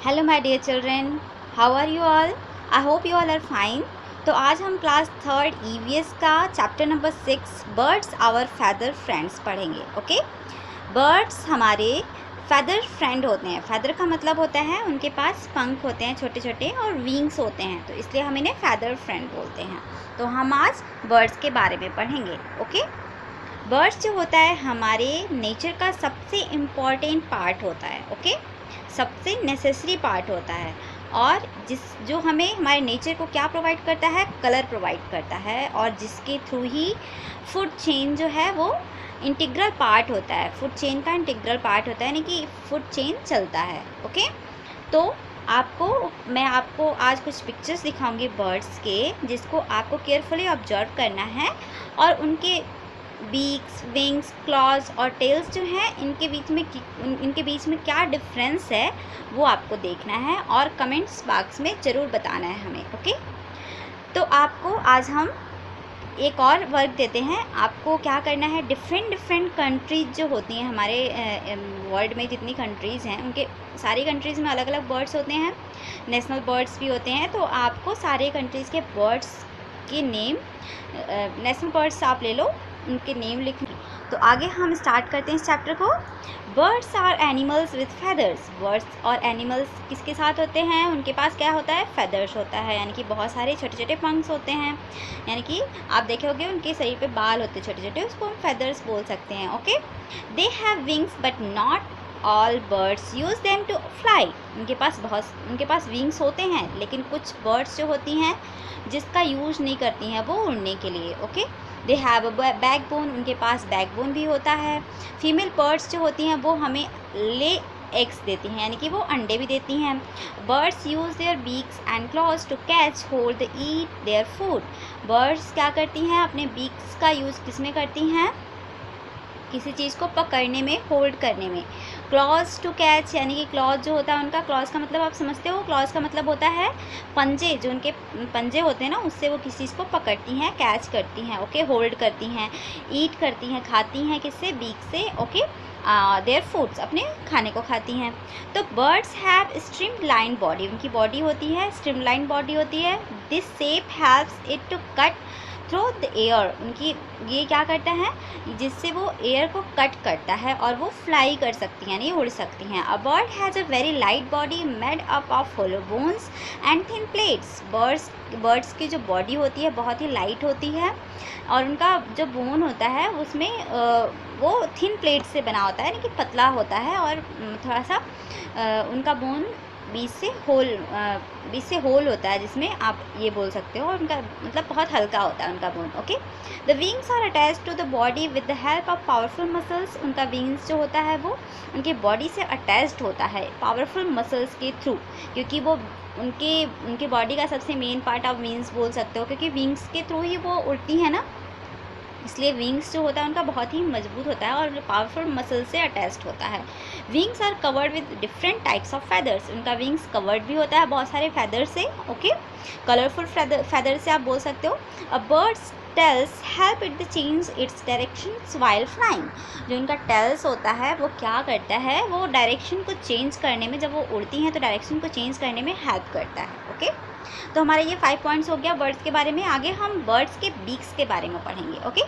Hello my dear children, how are you all? I hope you all are fine. तो आज हम class third EVS का chapter number 6 birds our feather friends पढ़ेंगे। Okay, birds हमारे feather friend होते हैं। Feather का मतलब होता है उनके पास पंख होते हैं छोटे छोटे और विंग्स होते हैं, तो इसलिए हम इन्हें फेदर फ्रेंड बोलते हैं। तो हम आज बर्ड्स के बारे में पढ़ेंगे। ओके, बर्ड्स जो होता है हमारे नेचर का सबसे इम्पॉर्टेंट पार्ट होता है। ओके, सबसे नेसेसरी पार्ट होता है, और जो हमें हमारे नेचर को क्या प्रोवाइड करता है, कलर प्रोवाइड करता है, और जिसके थ्रू ही फूड चेन जो है वो इंटीग्रल पार्ट होता है। फूड चेन का इंटीग्रल पार्ट होता है, यानी कि फूड चेन चलता है। ओके, तो मैं आपको आज कुछ पिक्चर्स दिखाऊंगी बर्ड्स के, जिसको आपको केयरफुली ऑब्जर्व करना है, और उनके बीक्स, विंग्स, क्लॉज और टेल्स जो हैं इनके बीच में क्या डिफरेंस है वो आपको देखना है, और कमेंट्स बॉक्स में ज़रूर बताना है हमें। ओके, तो आपको आज हम एक और वर्क देते हैं। आपको क्या करना है, डिफरेंट कंट्रीज जो होती हैं हमारे वर्ल्ड में, जितनी कंट्रीज़ हैं उनके सारी कंट्रीज़ में अलग अलग बर्ड्स होते हैं, नेशनल बर्ड्स भी होते हैं। तो आपको सारे कंट्रीज़ के बर्ड्स के नेम, नेशनल बर्ड्स आप ले लो, उनके नेम लिख। तो आगे हम स्टार्ट करते हैं इस चैप्टर को। Birds are animals with feathers. Birds और एनिमल्स किसके साथ होते हैं, उनके पास क्या होता है, फेदर्स होता है, यानी कि बहुत सारे छोटे छोटे पंख्स होते हैं। यानी कि आप देखोगे उनके शरीर पे बाल होते हैं छोटे छोटे, उसको हम फेदर्स बोल सकते हैं। Okay, they have wings but not all birds use them to fly. उनके पास विंग्स होते हैं, लेकिन कुछ बर्ड्स जो होती हैं जिसका यूज़ नहीं करती हैं वो उड़ने के लिए। Okay, they have a backbone. उनके पास बैकबोन भी होता है। फीमेल बर्ड्स जो होती हैं वो हमें ले एग्स देती हैं, यानी कि वो अंडे भी देती हैं। Birds use their beaks and claws to catch, hold, eat their food. Birds क्या करती हैं, अपने बीक्स का यूज़ किस में करती हैं, किसी चीज़ को पकड़ने में, होल्ड करने में। क्लॉज टू कैच, यानी कि क्लॉज जो होता है उनका, क्लॉज का मतलब आप समझते हो, क्लॉज का मतलब होता है पंजे, जो उनके पंजे होते हैं ना, उससे वो किसी चीज़ को पकड़ती हैं, कैच करती हैं। ओके, होल्ड करती हैं, ईट करती हैं, खाती हैं, किससे, बीक से। ओके, देयर फूड्स, अपने खाने को खाती हैं। तो बर्ड्स हैव स्ट्रीमलाइन बॉडी। उनकी बॉडी होती है, स्ट्रीमलाइन बॉडी होती है। This shape helps it to cut through the air. उनकी ये क्या करता है, जिससे वो एयर को कट करता है और वो फ्लाई कर सकती हैं, यानी उड़ सकती हैं। A bird has a very light body made up of hollow bones and thin plates. Birds की जो बॉडी होती है बहुत ही लाइट होती है, और उनका जो बोन होता है उसमें वो थिन प्लेट से बना होता है, यानी कि पतला होता है, और थोड़ा सा उनका बोन बीच से होल होता है, जिसमें आप ये बोल सकते हो, और उनका मतलब बहुत हल्का होता है उनका bone. Okay, the wings are attach to the body with the help of powerful muscles. उनका विंग्स जो होता है वो उनके बॉडी से अटैच्ड होता है पावरफुल मसल्स के थ्रू, क्योंकि वो उनके बॉडी का सबसे मेन पार्ट आप विंग्स बोल सकते हो, क्योंकि विंग्स के थ्रू ही वो उड़ती है ना, इसलिए विंग्स जो होता है उनका बहुत ही मजबूत होता है और पावरफुल मसल से अटैच्ड होता है। Wings are covered with different types of feathers. उनका विंग्स कवर्ड भी होता है बहुत सारे फेदर से। ओके, कलरफुल फेदर से आप बोल सकते हो। A bird's tails help it the change its directions while flying. जो उनका टेल्स होता है वो क्या करता है, वो डायरेक्शन को चेंज करने में, जब वो उड़ती हैं तो डायरेक्शन को चेंज करने में हेल्प करता है। ओके, तो हमारे ये 5 पॉइंट्स हो गया बर्ड्स के बारे में। आगे हम बर्ड्स के बीक्स के बारे में पढ़ेंगे। Okay,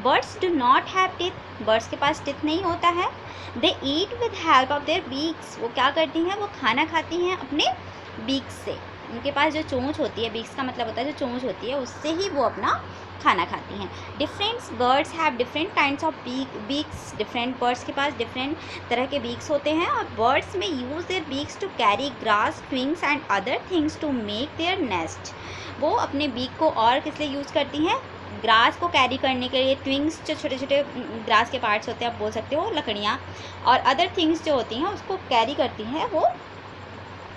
birds do not have teeth. Birds के पास टीथ नहीं होता है। They eat with help of their beaks. वो क्या करती हैं, वो खाना खाती हैं अपने बीक्स से। उनके पास जो चोंच होती है, बीक्स का मतलब होता है जो चोंच होती है, उससे ही वो अपना खाना खाती हैं। Different birds have different kinds of beaks. Different birds के पास डिफरेंट तरह के बीक्स होते हैं, और बर्ड्स में use their beaks to carry grass, twigs and other things to make their nest. वो अपने बीक को और किस लिए यूज़ करती हैं, ग्रास को कैरी करने के लिए, ट्विंग्स जो छोटे छोटे ग्रास के पार्ट्स होते हैं आप बोल सकते हो, लकड़ियाँ, और अदर थिंग्स जो होती हैं उसको कैरी करती हैं वो,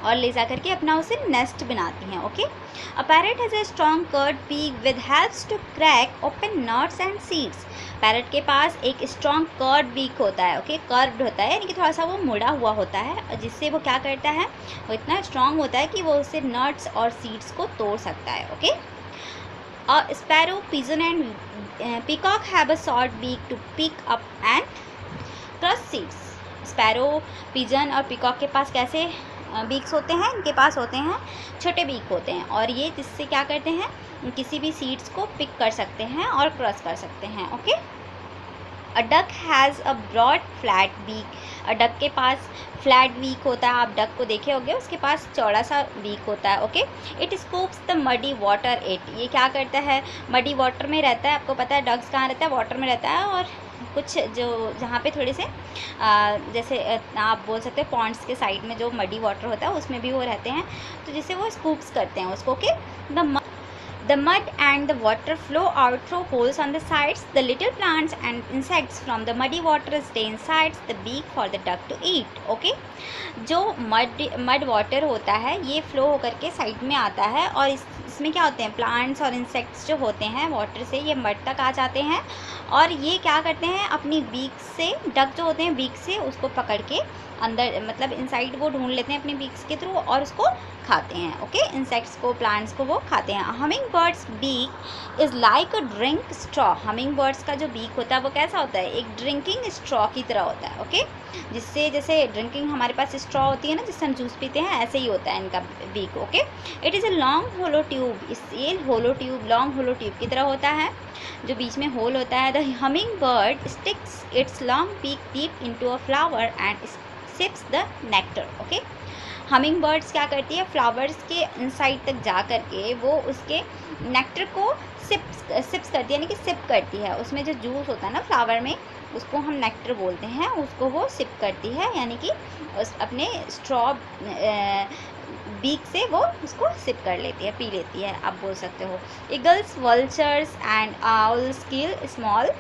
और ले जा करके अपना उसे नेस्ट बनाती हैं। Okay, a parrot has a strong curved beak with helps to crack open nuts and seeds. Parrot के पास एक स्ट्रॉन्ग कर्ड बीक होता है। ओके, कर्व्ड होता है, यानी कि थोड़ा सा वो मुड़ा हुआ होता है, जिससे वो क्या करता है, वो इतना स्ट्रॉन्ग होता है कि वो उससे नट्स और सीड्स को तोड़ सकता है। Okay, a sparrow, pigeon and peacock have a short beak to pick up and crush seeds. Sparrow, pigeon और पीकॉक के पास कैसे बीक्स होते हैं, इनके पास होते हैं छोटे बीक होते हैं, और ये जिससे क्या करते हैं किसी भी सीड्स को पिक कर सकते हैं और क्रश कर सकते हैं। Okay, a duck has a broad flat beak. Duck के पास फ्लैट बीक होता है, आप डक को देखे होंगे, उसके पास चौड़ा सा बीक होता है। Okay, it scoops the muddy water it. ये क्या करता है, मडी वाटर में रहता है। आपको पता है डक्स कहाँ रहता है, वाटर में रहता है, और कुछ जो जहाँ पे थोड़े से जैसे आप बोल सकते हो पॉन्ड्स के साइड में जो मडी वाटर होता है उसमें भी वो रहते हैं, तो जिससे वो स्कूप्स करते हैं उसको। Okay, The mud and the water flow out through holes on the sides. The little plants and insects from the muddy water stay inside the beak for the duck to eat. Okay? जो mud water होता है ये flow होकर के side में आता है, और इसमें क्या होते हैं, प्लांट्स और इंसेक्ट्स जो होते हैं वाटर से ये मड तक आ जाते हैं, और ये क्या करते हैं अपनी बीक से, डक जो होते हैं बीक से उसको पकड़ के अंदर, मतलब इनसाइड वो ढूंढ लेते हैं अपनी बीक्स के थ्रू और उसको खाते हैं। ओके, इंसेक्ट्स को, प्लांट्स को वो खाते हैं। Hummingbird's beak is like a drink straw. Hummingbirds का जो बीक होता है वो कैसा होता है, एक ड्रिंकिंग स्ट्रॉ की तरह होता है। ओके, जिससे जैसे ड्रिंकिंग हमारे पास स्ट्रॉ होती है ना, जिससे हम जूस पीते हैं, ऐसे ही होता है इनका beak. Okay, it is a long hollow tube. ये hollow tube, long hollow tube की तरह होता है, जो बीच में होल होता है। The hummingbird sticks its long beak deep into a flower and sips the nectar. Okay, hummingbirds क्या करती है, फ्लावर्स के इनसाइड तक जा करके वो उसके नेक्टर को सिप्स करती है, यानी कि सिप करती है। उसमें जो जूस होता है ना फ्लावर में, उसको हम नेक्टर बोलते हैं, उसको वो सिप करती है, यानी कि उस अपने स्ट्रॉ बीक से वो उसको सिप कर लेती है, पी लेती है, आप बोल सकते हो। Eagles, vultures and owls kill small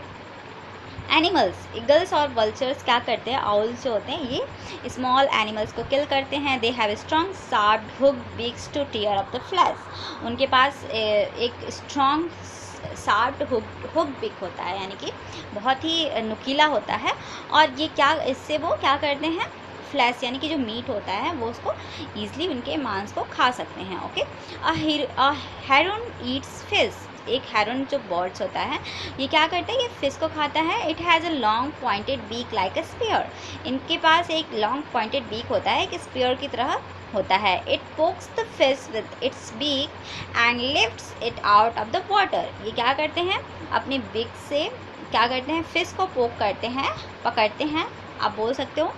animals. Eagles और वल्चर्स क्या करते हैं, आउल्स जो होते हैं ये स्मॉल एनिमल्स को किल करते हैं। They have strong sharped hooked beaks to tear up the flesh. उनके पास एक स्ट्रॉन्ग शार्प्ड हुक बिक होता है, यानी कि बहुत ही नुकीला होता है, और ये क्या, इससे वो क्या करते हैं, फ्लैश यानी कि जो मीट होता है वो उसको ईजिली उनके मांस को खा सकते हैं। ओके, अ हेरन ईट्स फिश। एक हेरन जो बर्ड्स होता है ये क्या करता है, ये फिश को खाता है। It has a long pointed beak like a spear. इनके पास एक लॉन्ग पॉइंटेड बीक होता है, एक स्पीयर की तरह होता है। It pokes the fish with its beak and lifts it out of the water. ये क्या करते हैं, अपने बीक से क्या करते हैं, फिश को पोक करते हैं, पकड़ते हैं, आप बोल सकते हो,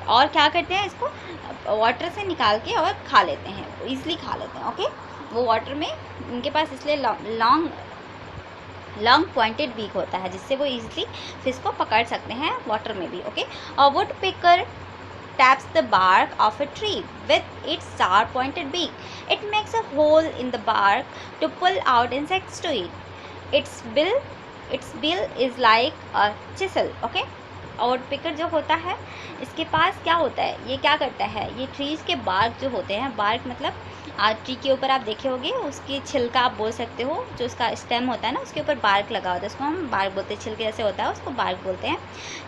और क्या करते हैं, इसको वाटर से निकाल के और खा लेते हैं, ईजिली खा लेते हैं। ओके, वो वाटर में इनके पास इसलिए लॉन्ग पॉइंटेड बीक होता है, जिससे वो ईजिली फिश को पकड़ सकते हैं वाटर में भी। ओके, और would picker taps the bark of a tree with its sharp pointed beak. It makes a hole in the bark to pull out insects to eat. Its bill is like a chisel. Okay, और picker जो होता है इसके पास क्या होता है, ये क्या करता है, ये ट्रीज़ के बार्क जो होते हैं, बार्क मतलब ट्री के ऊपर आप देखे होंगे उसकी छिलका आप बोल सकते हो, जो उसका स्टेम होता है ना उसके ऊपर बार्क लगा होता है, उसको हम बार्क बोलते हैं, छिलके जैसे होता है उसको बार्क बोलते हैं।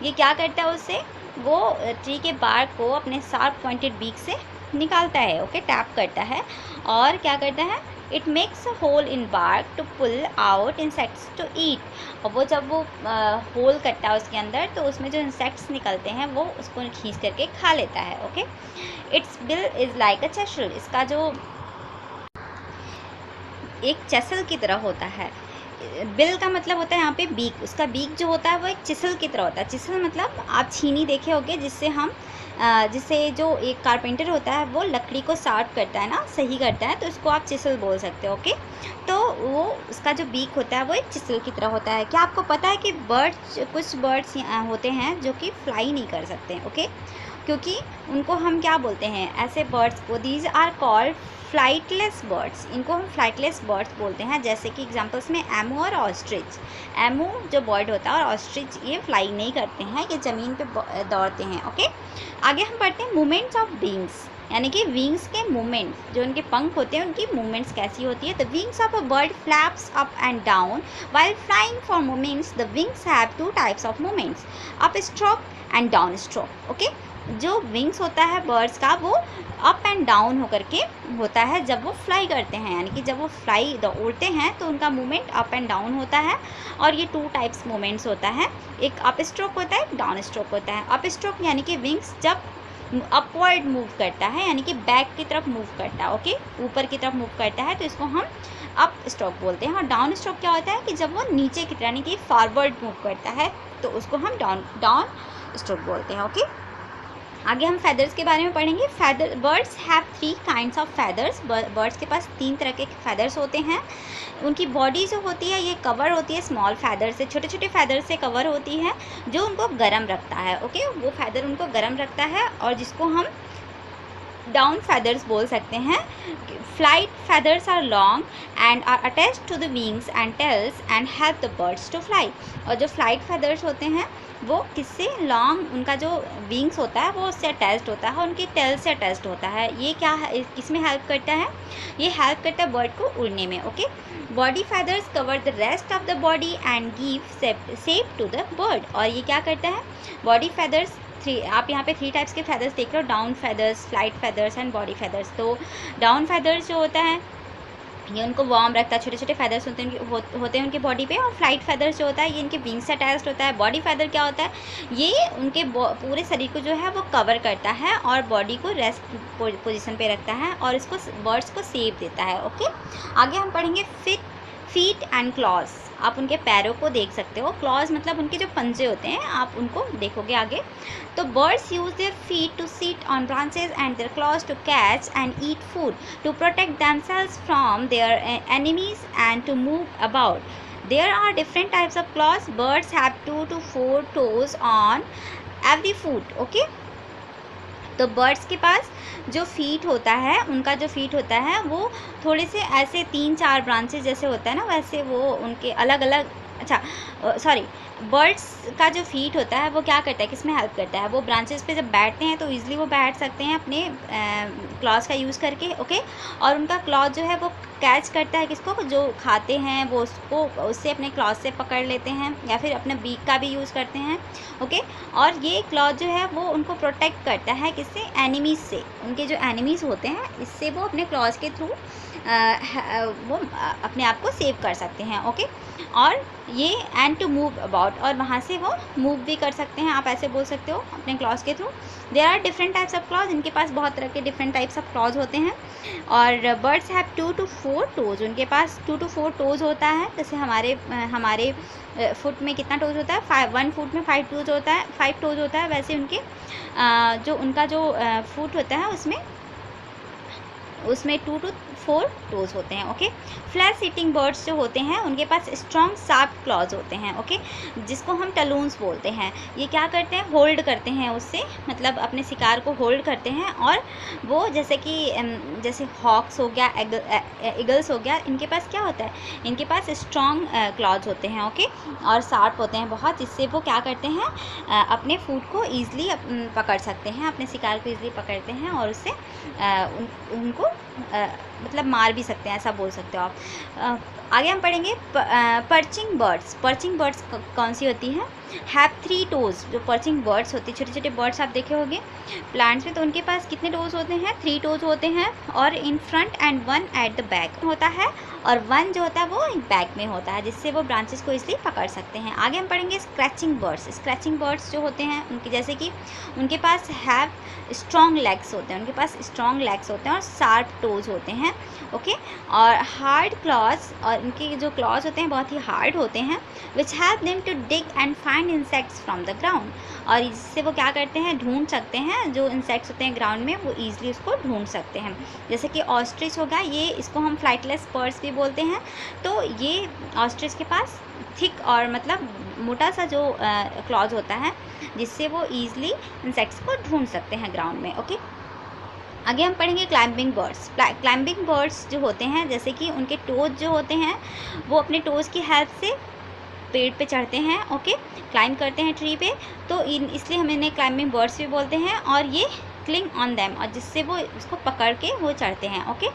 ये क्या करता है, उससे वो ट्री के बार्क को अपने शार्प पॉइंटेड बीक से निकालता है। ओके, टैप करता है, और क्या करता है, it makes a hole in bark to pull out insects to eat. और वो जब वो होल करता है उसके अंदर, तो उसमें जो इंसेक्ट्स निकलते हैं वो उसको खींच करके खा लेता है। Okay, it's bill is like a chisel. इसका जो एक चेसल की तरह होता है, बिल का मतलब होता है यहाँ पे बीक, उसका बीक जो होता है वो एक चिसल की तरह होता है। चिसल मतलब आप छीनी देखे होंगे, जिससे जो एक कारपेंटर होता है वो लकड़ी को शार्प करता है ना, सही करता है, तो इसको आप चिसल बोल सकते हो। ओके, तो वो उसका जो बीक होता है वो एक चिसल की तरह होता है। क्या आपको पता है कि कुछ बर्ड्स होते हैं जो कि फ्लाई नहीं कर सकते। ओके, क्योंकि उनको हम क्या बोलते हैं, ऐसे बर्ड्स को, these are called flightless birds. इनको हम फ्लाइटलेस बर्ड्स बोलते हैं, जैसे कि एग्जांपल्स में एमू और ऑस्ट्रिच। एमू जो बर्ड होता है और ऑस्ट्रिच ये फ्लाई नहीं करते हैं, ये ज़मीन पे दौड़ते हैं। ओके, आगे हम पढ़ते हैं मूवमेंट्स ऑफ विंग्स, यानी कि विंग्स के मूवमेंट्स, जो उनके पंख होते हैं उनकी मूवमेंट्स कैसी होती है। The wings of a bird flaps up and down while flying for movements. The wings have two types of movements, up stroke and down stroke. Okay, जो विंग्स होता है बर्ड्स का वो अप एंड डाउन होकर के होता है जब वो फ्लाई करते हैं, यानी कि जब वो फ्लाई उड़ते हैं तो उनका मूवमेंट अप एंड डाउन होता है। और ये 2 टाइप्स मूवमेंट्स होता है, एक अप स्ट्रोक होता है, एक डाउन स्ट्रोक होता है। अप स्ट्रोक यानी कि विंग्स जब अपवर्ड मूव करता है, यानी कि बैक की तरफ मूव करता है, ओके, ऊपर की तरफ मूव करता है, तो इसको हम अप स्ट्रोक बोलते हैं। और डाउन स्ट्रोक क्या होता है कि जब वो नीचे की तरह, यानी कि फॉरवर्ड मूव करता है, तो उसको हम डाउन स्ट्रोक बोलते हैं, ओके। आगे हम फेदर्स के बारे में पढ़ेंगे। Feather birds have 3 kinds of feathers. Birds के पास 3 तरह के फेदर्स होते हैं। उनकी बॉडी जो होती है ये कवर होती है स्मॉल फेदर से, छोटे छोटे फेदर से कवर होती है, जो उनको गर्म रखता है, ओके। वो फेदर उनको गर्म रखता है और जिसको हम डाउन फेदर्स बोल सकते हैं। Flight feathers are long and are attached to the wings and tails and help the birds to fly. और जो फ्लाइट फेदर्स होते हैं वो किससे, लॉन्ग, उनका जो विंग्स होता है वो उससे अटैच्ड होता है, उनके टेल से अटैच्ड होता है। ये क्या है, किसमें हेल्प करता है, ये हेल्प करता है बर्ड को उड़ने में, okay. Body feathers cover the rest of the body and give shape to the bird. और ये क्या करता है, बॉडी फेदर्स आप यहाँ पे 3 टाइप्स के फेदर्स देख रहे हो, down feathers, flight feathers and body feathers. तो डाउन फेदर्स जो होता है ये उनको वार्म रखता है, छोटे छोटे फेदर्स होते हैं होते हैं उनकी बॉडी पे। और फ्लाइट फेदर्स जो होता है ये इनके विंग्स से अटैच्ड होता है। बॉडी फेदर क्या होता है, ये उनके पूरे शरीर को जो है वो कवर करता है और बॉडी को रेस्ट पोजीशन पे रखता है और इसको बर्ड्स को शेप देता है, ओके। आगे हम पढ़ेंगे फीट एंड क्लॉज। आप उनके पैरों को देख सकते हो, क्लॉज मतलब उनके जो पंजे होते हैं, आप उनको देखोगे आगे। तो birds use their feet to sit on branches and their claws to catch and eat food to protect themselves from their enemies and to move about. There are different types of claws. Birds have 2 to 4 toes on every foot, okay. तो birds के पास जो feet होता है, उनका जो feet होता है वो थोड़े से ऐसे 3-4 ब्रांचेस जैसे होता है ना, वैसे वो उनके अलग अलग, अच्छा सॉरी, बर्ड्स का जो फीट होता है वो क्या करता है, किसमें हेल्प करता है, वो ब्रांचेस पे जब बैठते हैं तो ईजिली वो बैठ सकते हैं अपने क्लॉज का यूज़ करके, ओके। और उनका क्लॉज जो है वो कैच करता है किसको, जो खाते हैं वो उसको उससे अपने क्लॉज से पकड़ लेते हैं या फिर अपने बीक का भी यूज़ करते हैं, ओके। और ये क्लॉज जो है वो उनको प्रोटेक्ट करता है किससे, एनिमीज़ से। उनके जो एनिमीज़ होते हैं इससे वो अपने क्लॉज के थ्रू वो अपने आप को सेव कर सकते हैं, ओके। और ये एंड टू मूव अबाउट, और वहाँ से वो मूव भी कर सकते हैं, आप ऐसे बोल सकते हो अपने क्लॉज के through. There are different types of claws. इनके पास बहुत तरह के डिफरेंट टाइप्स ऑफ क्लॉज होते हैं। और बर्ड्स हैव 2 to 4 toes। उनके पास 2 to 4 toes होता है। जैसे हमारे फुट में कितना टोज होता है, 1 फुट में 5 टोज होता है, 5 टोज होता है। वैसे उनके जो उनका जो फुट होता है उसमें 2 to 4 टोज होते हैं, ओके। फ्लैश ईटिंग बर्ड्स जो होते हैं उनके पास स्ट्रॉन्ग शार्प क्लॉज होते हैं, ओके, जिसको हम टलून्स बोलते हैं। ये क्या करते हैं, होल्ड करते हैं उससे, मतलब अपने शिकार को होल्ड करते हैं। और वो जैसे कि जैसे हॉक्स हो गया, ईगल्स हो गया, इनके पास क्या होता है, इनके पास स्ट्रॉन्ग क्लॉज होते हैं, ओके, और शार्प होते हैं बहुत, जिससे वो क्या करते हैं, अपने फूड को ईजिली पकड़ सकते हैं, अपने शिकार को ईजिली पकड़ते हैं और उससे उनको मतलब मार भी सकते हैं, ऐसा बोल सकते हो आप। आगे हम पढ़ेंगे पर्चिंग बर्ड्स। पर्चिंग बर्ड्स कौन सी होती हैं, हैव 3 टोज। जो पर्चिंग बर्ड्स होती है, छोटे छोटे बर्ड्स आप देखे होंगे प्लांट्स में, तो उनके पास कितने टोज होते हैं, 3 टोज होते हैं। और in front end 1 at the back होता है, और 1 जो होता है वो बैक में होता है, जिससे वो ब्रांचेस को इसलिए पकड़ सकते हैं। आगे हम पढ़ेंगे स्क्रैचिंग बर्ड्स। स्क्रैचिंग बर्ड्स जो होते हैं उनके जैसे कि उनके पास हैव स्ट्रॉन्ग लेग्स होते हैं, उनके पास स्ट्रॉन्ग लेग्स होते हैं और शार्प टोज होते हैं, ओके। और हार्ड क्लॉज, और उनके जो क्लॉज होते हैं बहुत ही हार्ड होते हैं, which help them to dig and find insects from the ground. और इससे वो क्या करते हैं, ढूंढ सकते हैं जो इंसेक्ट्स होते हैं ग्राउंड में, वो ईजिली उसको ढूंढ सकते हैं। जैसे कि ऑस्ट्रिच हो गया, ये इसको हम फ्लाइटलेस बर्ड्स भी बोलते हैं। तो ये ऑस्ट्रिच के पास थिक और मतलब मोटा सा जो क्लॉज होता है, जिससे वो ईजिली इंसेक्ट्स को ढूंढ सकते हैं ग्राउंड में, ओके। आगे हम पढ़ेंगे क्लाइंबिंग बर्ड्स। क्लाइंबिंग बर्ड्स जो होते हैं, जैसे कि उनके टोज जो होते हैं वो अपने टोज की हेल्प से पेड़ पे चढ़ते हैं, ओके, क्लाइंब करते हैं ट्री पे। तो इसलिए हम इन्हें क्लाइंबिंग बर्ड्स भी बोलते हैं। और ये क्लिंग ऑन दैम, और जिससे वो उसको पकड़ के वो चढ़ते हैं, ओके।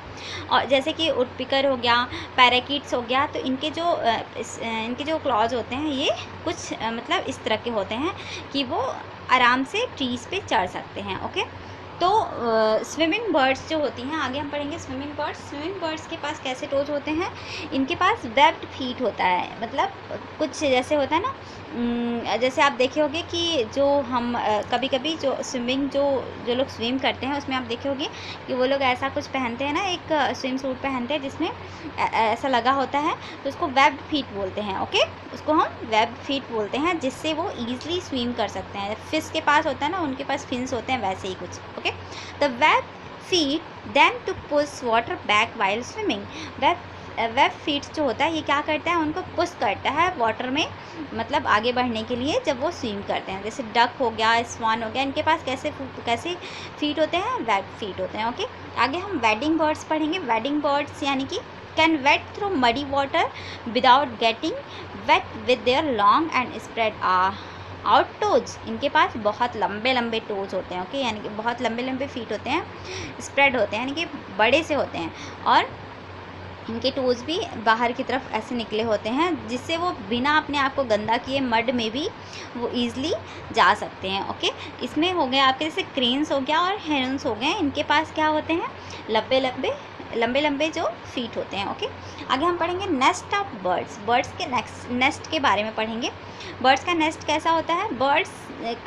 और जैसे कि वुडपिकर हो गया, पैराकीट्स हो गया, तो इनके जो क्लॉज होते हैं ये कुछ मतलब इस तरह के होते हैं कि वो आराम से ट्रीज़ पे चढ़ सकते हैं, ओके। तो स्विमिंग बर्ड्स जो होती हैं, आगे हम पढ़ेंगे स्विमिंग बर्ड्स। स्विमिंग बर्ड्स के पास कैसे टोज होते हैं, इनके पास वेब्ड फीट होता है, मतलब कुछ जैसे होता है ना जैसे आप देखे होंगे कि जो हम कभी कभी जो स्विमिंग जो लोग स्विम करते हैं उसमें आप देखे होंगे कि वो लोग ऐसा कुछ पहनते हैं ना, एक स्विम सूट पहनते हैं जिसमें ऐसा लगा होता है, तो उसको वेब्ड फीट बोलते हैं। ओके, उसको हम वेब्ड फीट बोलते हैं, जिससे वो ईजिली स्विम कर सकते हैं। फिश के पास होता है ना, उनके पास फिन्स होते हैं, वैसे ही कुछ। Okay, the web feet then to push water back while swimming. Web feet जो होता है ये क्या करता है, उनको पुश करता है वाटर में, मतलब आगे बढ़ने के लिए जब वो स्विम करते हैं। जैसे डक हो गया, स्वान हो गया, इनके पास कैसे फीट होते हैं, वेब फीट होते हैं। ओके, आगे हम वेडिंग बर्ड्स पढ़ेंगे। वेडिंग बर्ड्स यानी कि can wade through muddy water without getting wet with their long and spread out toes. इनके पास बहुत लंबे लंबे टोज होते हैं। ओके, यानी कि बहुत लंबे लंबे फीट होते हैं, स्प्रेड होते हैं, यानी कि बड़े से होते हैं, और इनके टोज भी बाहर की तरफ ऐसे निकले होते हैं, जिससे वो बिना अपने आप को गंदा किए मड में भी वो ईज़िली जा सकते हैं। ओके, इसमें हो गया आपके जैसे क्रेन्स हो गया और हेरन्स हो गए, इनके पास क्या होते हैं, लंबे लंबे जो फीट होते हैं। ओके, आगे हम पढ़ेंगे नेस्ट ऑफ बर्ड्स। बर्ड्स के नेस्ट के बारे में पढ़ेंगे। बर्ड्स का नेस्ट कैसा होता है, बर्ड्स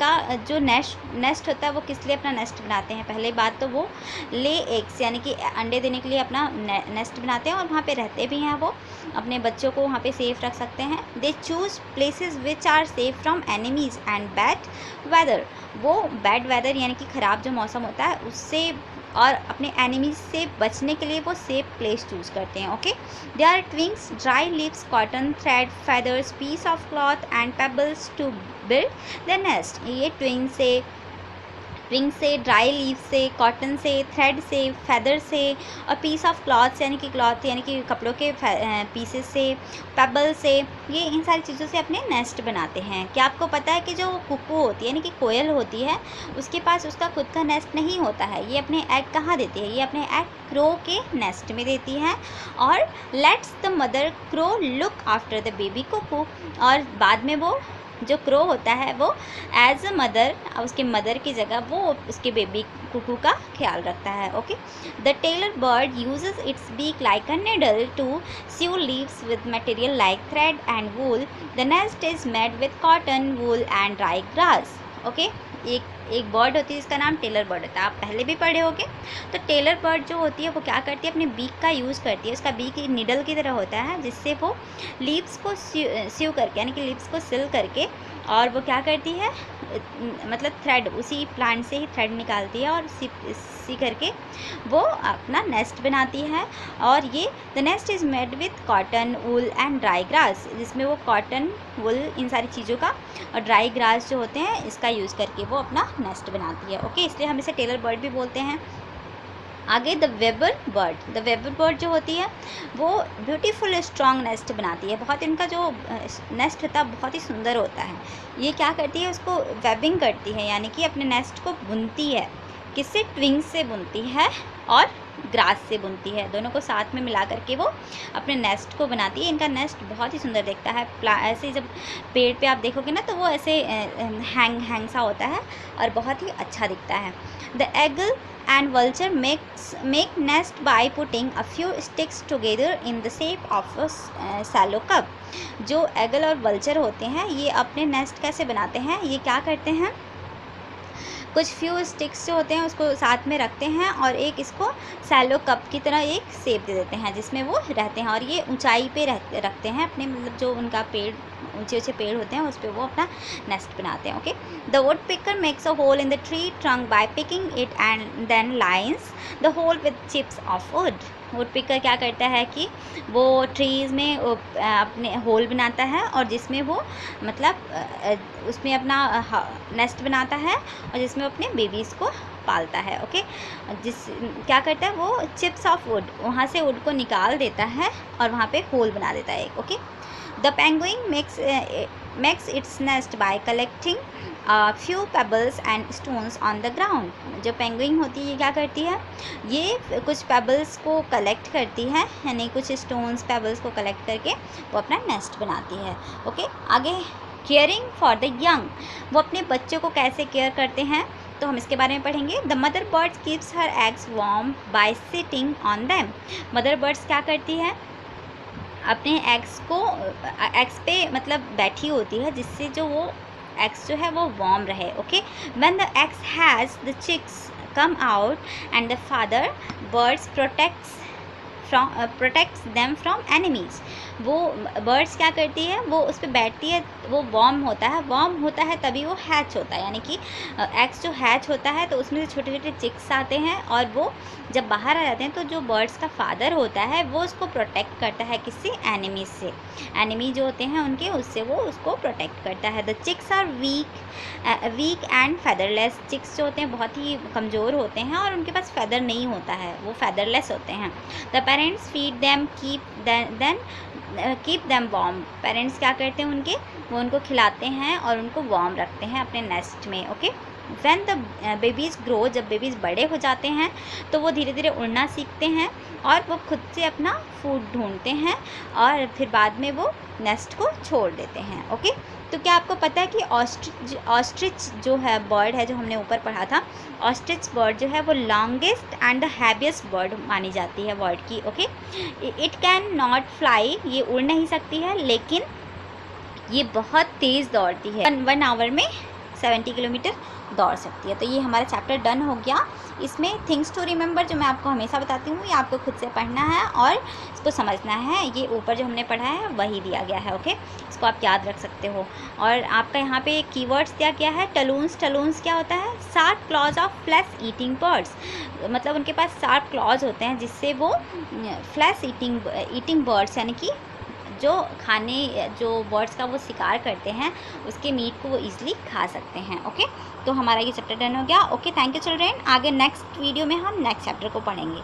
का जो नेस्ट होता है वो किस लिए अपना नेस्ट बनाते हैं। पहले बात तो वो ले एग्स यानी कि अंडे देने के लिए अपना नेस्ट बनाते हैं, और वहाँ पे रहते भी हैं, वो अपने बच्चों को वहाँ पे सेफ रख सकते हैं। They choose places which are safe from enemies and bad weather. वो बैड वेदर यानी कि ख़राब जो मौसम होता है उससे और अपने एनिमीज से बचने के लिए वो सेफ प्लेस चूज करते हैं। Okay, they are twigs, dry leaves, cotton thread, feathers, piece of cloth and pebbles to build the nest. ये ट्विंग से, ड्राई लीव से, कॉटन से, थ्रेड से, फेदर से, और पीस ऑफ क्लॉथ यानी कि क्लॉथ यानी कि कपड़ों के पीसेस से, पेबल से, ये इन सारी चीज़ों से अपने नेस्ट बनाते हैं। क्या आपको पता है कि जो कुकू होती है यानी कि कोयल होती है, उसके पास उसका खुद का नेस्ट नहीं होता है। ये अपने एग कहाँ देती है, ये अपने एग क्रो के नेस्ट में देती है, और lets the mother crow look after the baby cuckoo. और बाद में वो जो क्रो होता है वो एज अ मदर, उसके मदर की जगह वो उसके बेबी कुकू का ख्याल रखता है। Okay, the tailor bird uses its beak like a needle to sew leaves with material like thread and wool. The nest is made with cotton, wool and dry grass. Okay, एक bird होती है जिसका नाम tailor bird होता है, आप पहले भी पढ़े होंगे। तो टेलर बर्ड जो होती है वो क्या करती है, अपने बीक का यूज़ करती है। उसका बीक एक निडल की तरह होता है, जिससे वो लीव्स को स्यू करके यानी कि लीव्स को सिल करके, और वो क्या करती है, मतलब थ्रेड, उसी प्लांट से ही थ्रेड निकालती है और सी करके वो अपना नेस्ट बनाती है। और ये the nest is made with cotton, wool and dry grass, जिसमें वो कॉटन, वूल, इन सारी चीज़ों का और ड्राई ग्रास जो होते हैं इसका यूज़ करके वो अपना नेस्ट बनाती है। ओके, इसलिए हम इसे टेलर बर्ड भी बोलते हैं। आगे द वेबर बर्ड जो होती है वो ब्यूटीफुल स्ट्रॉन्ग नेस्ट बनाती है। बहुत इनका जो नेस्ट होता है बहुत ही सुंदर होता है। ये क्या करती है, उसको वेबिंग करती है, यानी कि अपने नेस्ट को बुनती है। किससे, ट्विंग्स से बुनती है और ग्रास से बुनती है, दोनों को साथ में मिला करके वो अपने नेस्ट को बनाती है। इनका नेस्ट बहुत ही सुंदर दिखता है। ऐसे जब पेड़ पे आप देखोगे ना तो वो ऐसे हैंग सा होता है और बहुत ही अच्छा दिखता है। The eagle and vulture make nest by putting a few sticks together in the shape of a shallow cup. जो एगल और वल्चर होते हैं ये अपने नेस्ट कैसे बनाते हैं, ये क्या करते हैं, कुछ फ्यू स्टिक्स जो होते हैं उसको साथ में रखते हैं और एक इसको सैलो कप की तरह एक शेप दे देते हैं जिसमें वो रहते हैं, और ये ऊंचाई पे रखते हैं अपने, मतलब जो उनका पेड़, ऊंचे पेड़ होते हैं उस पर वो अपना नेस्ट बनाते हैं। Okay, the woodpecker makes a hole in the tree trunk by pecking it and then lines the hole with chips of wood. Woodpecker क्या करता है कि वो ट्रीज़ में अपने होल बनाता है और जिसमें वो मतलब उसमें अपना नेस्ट बनाता है और जिसमें अपने बेबीज़ को पालता है। ओके, क्या करता है वो चिप्स ऑफ वुड, वहाँ से वुड को निकाल देता है और वहाँ पे होल बना देता है। Okay, the penguin makes its nest by collecting few pebbles and stones on the ground. जो पेंगुइन होती है ये क्या करती है, ये कुछ पेबल्स को कलेक्ट करती है, यानी कुछ स्टोन्स पेबल्स को कलेक्ट करके वो अपना नेस्ट बनाती है। ओके, आगे केयरिंग फॉर द यंग, वो अपने बच्चों को कैसे केयर करते हैं तो हम इसके बारे में पढ़ेंगे। The mother birds keeps her eggs warm bye sitting on them. Mother birds क्या करती है, अपने एग्स पे मतलब बैठी होती है, जिससे जो वो एग्स जो है वो वार्म रहे। Okay, when the eggs has the chicks come out and the father birds protects them from enemies. वो बर्ड्स क्या करती है, वो उस पर बैठती है, वो वार्म होता है तभी वो हैच होता है, यानी कि एग्स जो हैच होता है तो उसमें से छोटे छोटे चिक्स आते हैं और वो जब बाहर आ जाते हैं तो जो बर्ड्स का फादर होता है वो उसको प्रोटेक्ट करता है, किससे, एनिमीज से। एनिमी जो होते हैं उनके, उससे वो उसको प्रोटेक्ट करता है। The chicks are weak and featherless. Chicks जो होते हैं बहुत ही कमज़ोर होते हैं और उनके पास फेदर नहीं होता है, वो फेदरलेस होते हैं। The parents feed them keep them warm. Parents क्या करते हैं उनके, वो उनको खिलाते हैं और उनको वार्म रखते हैं अपने नेस्ट में। Okay, when the babies grow, जब बेबीज़ बड़े हो जाते हैं तो वो धीरे धीरे उड़ना सीखते हैं और वो खुद से अपना फूड ढूंढते हैं और फिर बाद में वो नेस्ट को छोड़ देते हैं। ओके, तो क्या आपको पता है कि ऑस्ट्रिच जो है बर्ड है, जो हमने ऊपर पढ़ा था, ऑस्ट्रिच बर्ड जो है वो longest and the heaviest bird मानी जाती है वर्ल्ड की। Okay, it can not fly, ये उड़ नहीं सकती है, लेकिन ये बहुत तेज़ दौड़ती है। 1 आवर में 70 किलोमीटर दौड़ सकती है। तो ये हमारा चैप्टर डन हो गया। इसमें थिंग्स टू रिमेंबर जो मैं आपको हमेशा बताती हूँ, ये आपको खुद से पढ़ना है और इसको समझना है। ये ऊपर जो हमने पढ़ा है वही दिया गया है। ओके, इसको आप याद रख सकते हो। और आपका यहाँ पे कीवर्ड्स दिया गया है, टलून्स। टलून्स क्या होता है, sharp clause of flesh eating birds. मतलब उनके पास शार्प क्लॉज होते हैं जिससे वो फ्लैश ईटिंग बर्ड्स, यानी कि जो बर्ड्स का वो शिकार करते हैं उसके मीट को वो ईजिली खा सकते हैं। ओके, तो हमारा ये चैप्टर डन हो गया। Okay, thank you children. आगे नेक्स्ट वीडियो में हम नेक्स्ट चैप्टर को पढ़ेंगे।